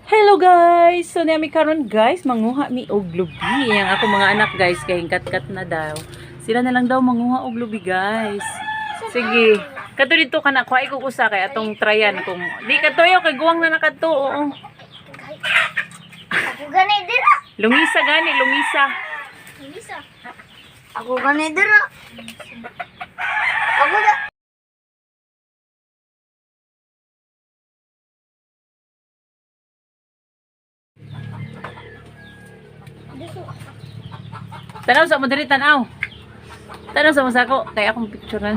Hello guys! So nami karon guys, manguha mi og lubi. Yang ako mga anak guys, kay kat-kat na daw. Sila na lang daw manguha og lubi guys. Sige. Kato dito kana kuha ko usa kay atong tryan kung di katuyo kay guwang na nakadto. Oo. Ako gani dira. Lungisa gani, lungisa. Lungisa. Ako gani dira. Ako da. Tanaw sa mo diri tanaw. Tanaw sa mo sako kay akong picturean.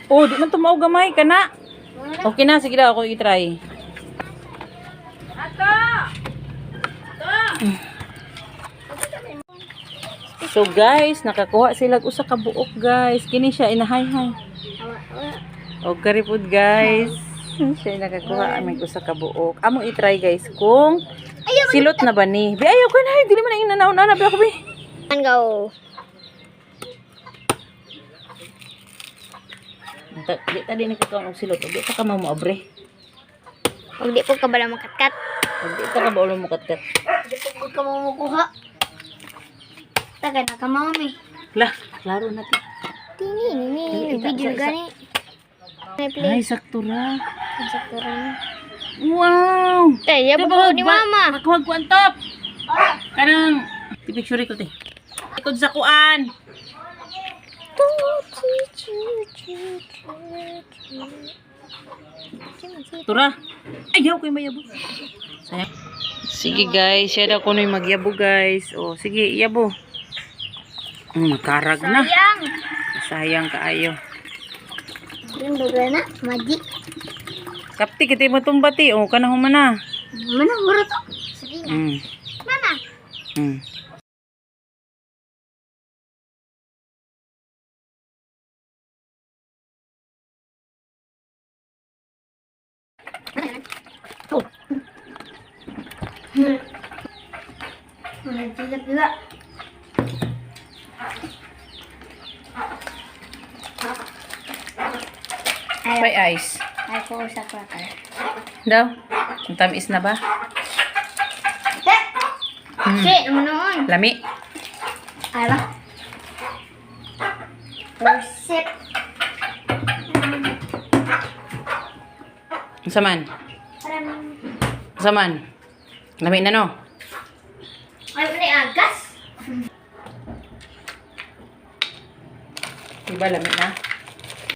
Oh, di man tumaw gamay kana. Okay na, sige daw ako i-try. So guys, nakakuha sila usa ka buok guys. Kini siya inahay-hay. Og karipod guys. Siya nakakuha may usa ka buok. Amo i-try guys kung silot na ba ni. Bi ayaw ko na, dili man ang inanaw-na bi ako bi. Go. Di tadi ni ko og silot, di pa ka mo abre. Pag di po ka bala makatkat. Di pa ka ba ulo mo katkat. Di po ka mamukuha. Taga na ka mami. Lah, klaro na ti. Tini, video gani. Ay, sakto ra. Sakto ra. Wow! Eh, ya po ni mama. Makuha ko ang top. Kanang picture ko ti. Ikod sa kuan. Tura. Ayaw ko yung mayabo. Sayang. Sige guys, siya daw kuno yung magyabo guys. O, sige, iyabo. Makarag na. Sayang. Sayang kaayo. Yung baga na, magic. Kapti, kita mo tumbati. O, kanang humana. Mana, mura to. Sige na. Mana? Pila. Pay ice. Ay ko sa cracker. Daw? Ang tamis na ba? Shit, naman noon. Lami? Ay ba? Sip. Saman? Saman? Lami na no? Ay, pala agas. Diba lami na?